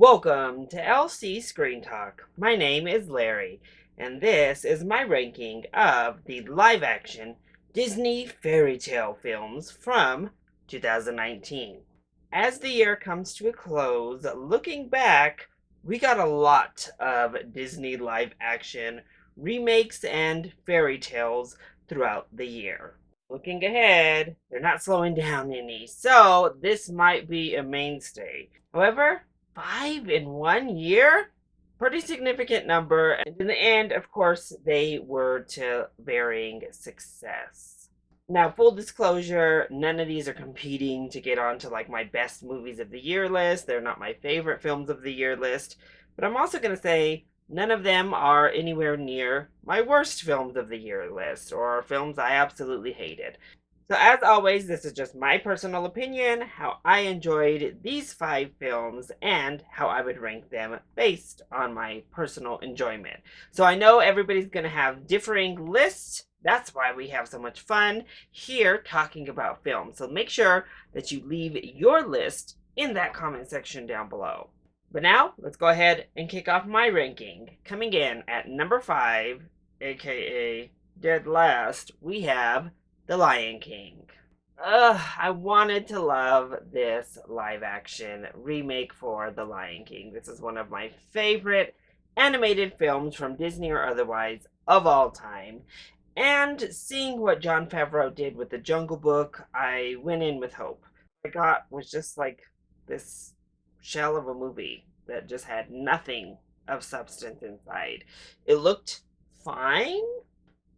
Welcome to LC Screen Talk. My name is Larry, and this is my ranking of the live action Disney fairy tale films from 2019. As the year comes to a close, looking back, we got a lot of Disney live action remakes and fairy tales throughout the year. Looking ahead, they're not slowing down any, so this might be a mainstay. However, 5 in 1 year? Pretty significant number. And in the end, of course, they were to varying success. Now, full disclosure, none of these are competing to get onto like my best movies of the year list. They're not my favorite films of the year list. But I'm also going to say none of them are anywhere near my worst films of the year list or films I absolutely hated. So, as always, this is just my personal opinion, how I enjoyed these 5 films, and how I would rank them based on my personal enjoyment. So, I know everybody's going to have differing lists. That's why we have so much fun here talking about films. So, make sure that you leave your list in that comment section down below. But now, let's go ahead and kick off my ranking. Coming in at number 5, aka dead last, we have the Lion King. I wanted to love this live action remake for The Lion King. This is one of my favorite animated films from Disney or otherwise of all time. And seeing what Jon Favreau did with The Jungle Book, I went in with hope. What I got was just like this shell of a movie that just had nothing of substance inside. It looked fine,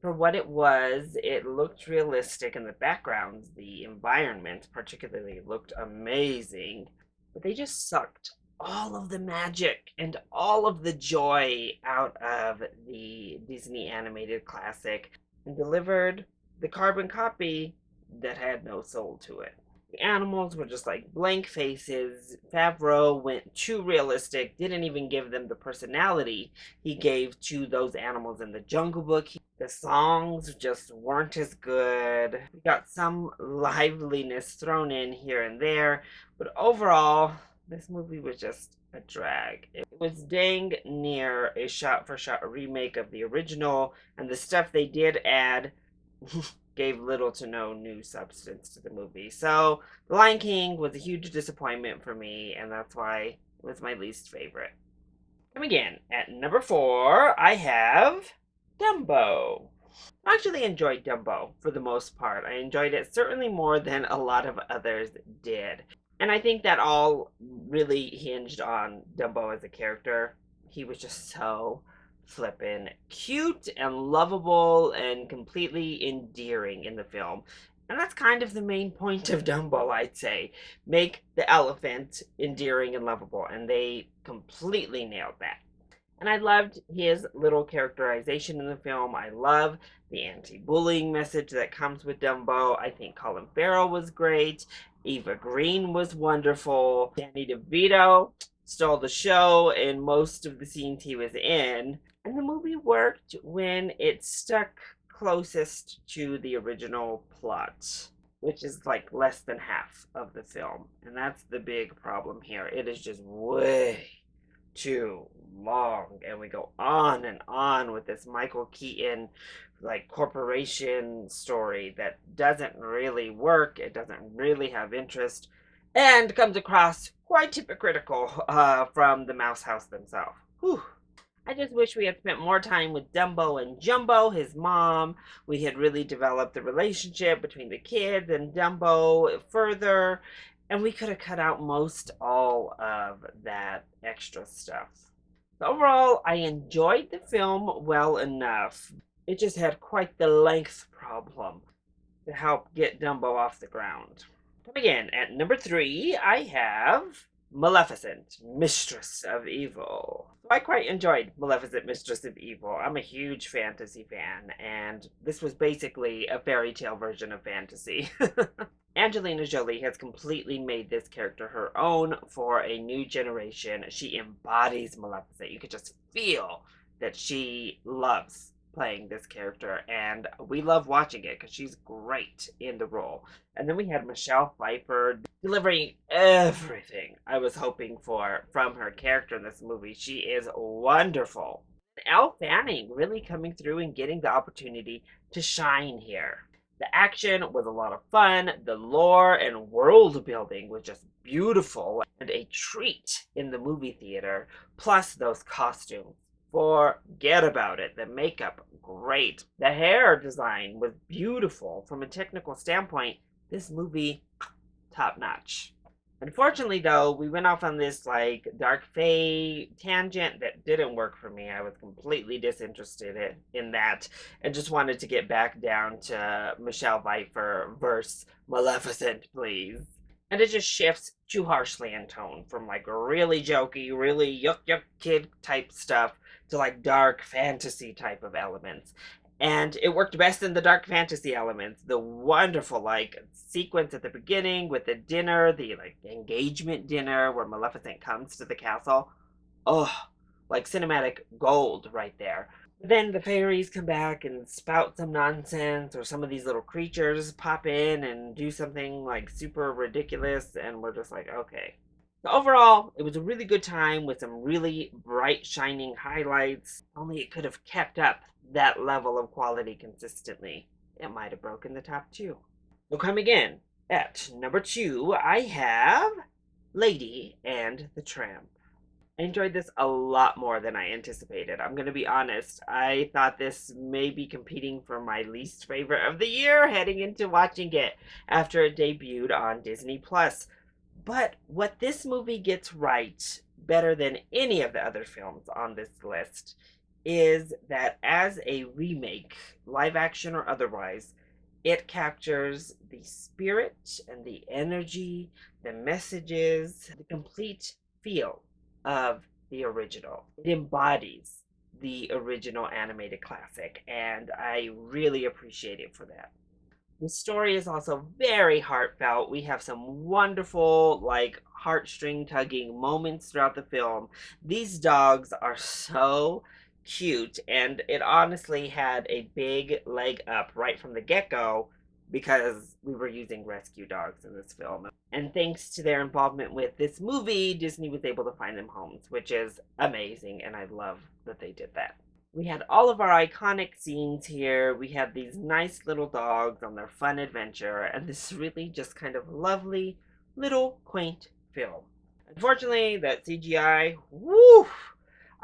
for what it was. It looked realistic, and the backgrounds, the environment particularly, looked amazing. But they just sucked all of the magic and all of the joy out of the Disney animated classic and delivered the carbon copy that had no soul to it. The animals were just like blank faces. Favreau went too realistic, didn't even give them the personality he gave to those animals in the Jungle Book. The songs just weren't as good. We got some liveliness thrown in here and there, but overall, this movie was just a drag. It was dang near a shot for shot remake of the original, and the stuff they did add gave little to no new substance to the movie. So, The Lion King was a huge disappointment for me, and that's why it was my least favorite. Coming in at number 4, I have Dumbo. I actually enjoyed Dumbo for the most part. I enjoyed it certainly more than a lot of others did. And I think that all really hinged on Dumbo as a character. He was just so flippin' cute and lovable and completely endearing in the film. And that's kind of the main point of Dumbo, I'd say. Make the elephant endearing and lovable. And they completely nailed that. And I loved his little characterization in the film. I love the anti-bullying message that comes with Dumbo. I think Colin Farrell was great. Eva Green was wonderful. Danny DeVito stole the show in most of the scenes he was in. And the movie worked when it stuck closest to the original plot, which is like less than half of the film. And that's the big problem here. It is just way too long, and we go on and on with this Michael Keaton like corporation story that doesn't really work. It doesn't really have interest, and comes across quite hypocritical from the Mouse House themselves. Whew. I just wish we had spent more time with Dumbo and Jumbo, his mom. We had really developed the relationship between the kids and Dumbo further, and we could have cut out most all of that extra stuff. So overall, I enjoyed the film well enough. It just had quite the length problem to help get Dumbo off the ground. Coming in at number 3, I have Maleficent, Mistress of Evil. I quite enjoyed Maleficent, Mistress of Evil. I'm a huge fantasy fan, and this was basically a fairy tale version of fantasy. Angelina Jolie has completely made this character her own for a new generation. She embodies Maleficent. You could just feel that she loves playing this character, and we love watching it because she's great in the role. And then we had Michelle Pfeiffer delivering everything I was hoping for from her character in this movie. She is wonderful. Elle Fanning really coming through and getting the opportunity to shine here. The action was a lot of fun. The lore and world building was just beautiful and a treat in the movie theater. Plus, those costumes. Forget about it. The makeup, great. The hair design was beautiful. From a technical standpoint, this movie, top notch. Unfortunately, though, we went off on this like dark fae tangent that didn't work for me. I was completely disinterested in that and just wanted to get back down to Michelle Pfeiffer versus Maleficent, please. And it just shifts too harshly in tone from like really jokey, really yuck yuck kid type stuff to like dark fantasy type of elements. And it worked best in the dark fantasy elements. The wonderful like sequence at the beginning with the dinner, the like engagement dinner where Maleficent comes to the castle. Oh, like cinematic gold right there. Then the fairies come back and spout some nonsense, or some of these little creatures pop in and do something like super ridiculous, and we're just like, okay. So overall, it was a really good time with some really bright, shining highlights. Only it could have kept up that level of quality consistently. It might have broken the top two. So coming in at number 2, I have Lady and the Tramp. I enjoyed this a lot more than I anticipated. I'm going to be honest. I thought this may be competing for my least favorite of the year heading into watching it after it debuted on Disney Plus. But what this movie gets right better than any of the other films on this list is that as a remake, live action or otherwise, it captures the spirit and the energy, the messages, the complete feel of the original. It embodies the original animated classic, and I really appreciate it for that. The story is also very heartfelt. We have some wonderful, like, heartstring tugging moments throughout the film. These dogs are so cute, and it honestly had a big leg up right from the get go because we were using rescue dogs in this film. And thanks to their involvement with this movie, Disney was able to find them homes, which is amazing, and I love that they did that. We had all of our iconic scenes here. We had these nice little dogs on their fun adventure, and this really just kind of lovely, little, quaint film. Unfortunately, that CGI, woo!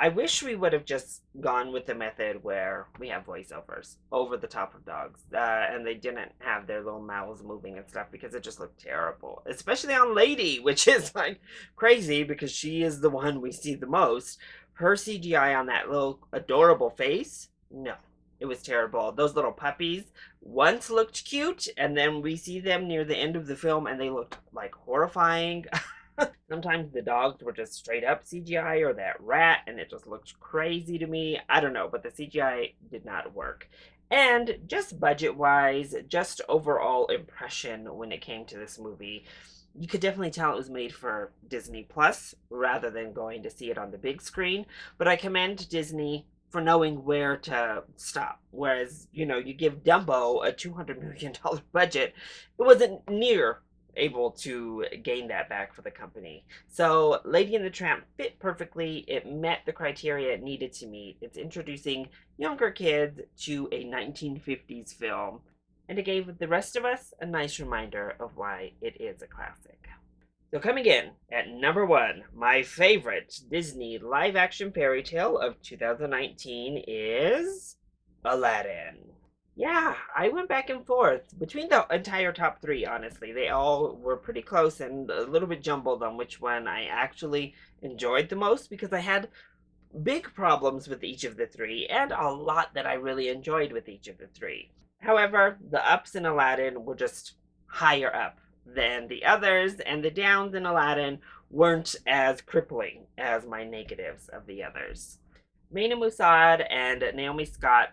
I wish we would have just gone with the method where we have voiceovers over the top of dogs, and they didn't have their little mouths moving and stuff because it just looked terrible, especially on Lady, which is like crazy because she is the one we see the most. Her CGI on that little adorable face, no, it was terrible. Those little puppies once looked cute, and then we see them near the end of the film and they looked like horrifying. Sometimes the dogs were just straight up CGI or that rat and it just looked crazy to me. I don't know, but the CGI did not work. And just budget wise, just overall impression when it came to this movie, you could definitely tell it was made for Disney Plus rather than going to see it on the big screen. But I commend Disney for knowing where to stop. Whereas, you give Dumbo a $200 million budget, it wasn't near able to gain that back for the company. So Lady and the Tramp fit perfectly. It met the criteria it needed to meet. It's introducing younger kids to a 1950s film, and it gave the rest of us a nice reminder of why it is a classic. So coming in at number 1, my favorite Disney live-action fairy tale of 2019 is Aladdin. Yeah, I went back and forth between the entire top 3, honestly. They all were pretty close and a little bit jumbled on which one I actually enjoyed the most because I had big problems with each of the 3 and a lot that I really enjoyed with each of the 3. However, the ups in Aladdin were just higher up than the others, and the downs in Aladdin weren't as crippling as my negatives of the others. Mena Musad and Naomi Scott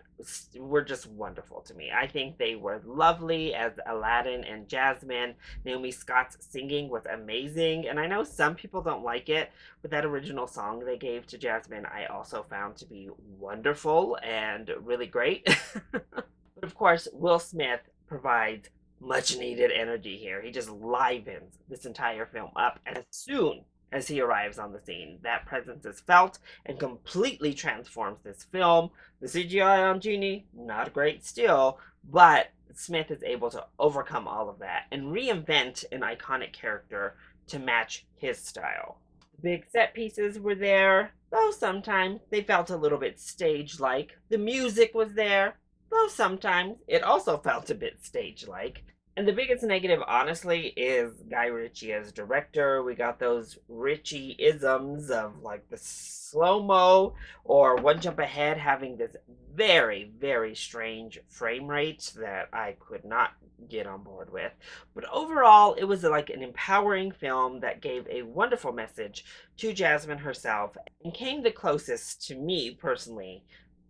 were just wonderful to me. I think they were lovely as Aladdin and Jasmine. Naomi Scott's singing was amazing, and I know some people don't like it, but that original song they gave to Jasmine I also found to be wonderful and really great. But of course, Will Smith provides much needed energy here. He just livens this entire film up, and as soon as he arrives on the scene, that presence is felt and completely transforms this film. The CGI on Genie, not great still, but Smith is able to overcome all of that and reinvent an iconic character to match his style. Big set pieces were there, though sometimes they felt a little bit stage like. The music was there, though sometimes it also felt a bit stage like. And the biggest negative, honestly, is Guy Ritchie as director. We got those Ritchie isms of like the slow mo or one jump ahead having this very, very strange frame rate that I could not get on board with. But overall, it was like an empowering film that gave a wonderful message to Jasmine herself and came the closest to me personally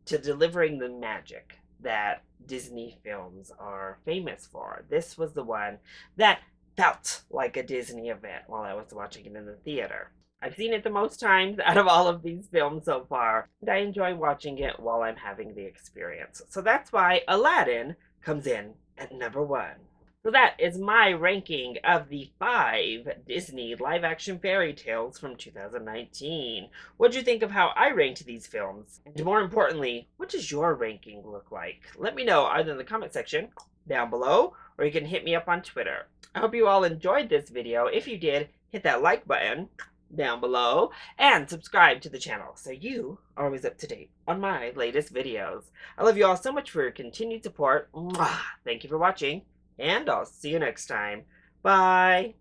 to delivering the magic that Disney films are famous for. This was the one that felt like a Disney event while I was watching it in the theater. I've seen it the most times out of all of these films so far, and I enjoy watching it while I'm having the experience. So that's why Aladdin comes in at number one. So that is my ranking of the 5 Disney live-action fairy tales from 2019. What do you think of how I ranked these films? And more importantly, what does your ranking look like? Let me know either in the comment section down below, or you can hit me up on Twitter. I hope you all enjoyed this video. If you did, hit that like button down below and subscribe to the channel so you are always up to date on my latest videos. I love you all so much for your continued support. Mwah! Thank you for watching, and I'll see you next time. Bye!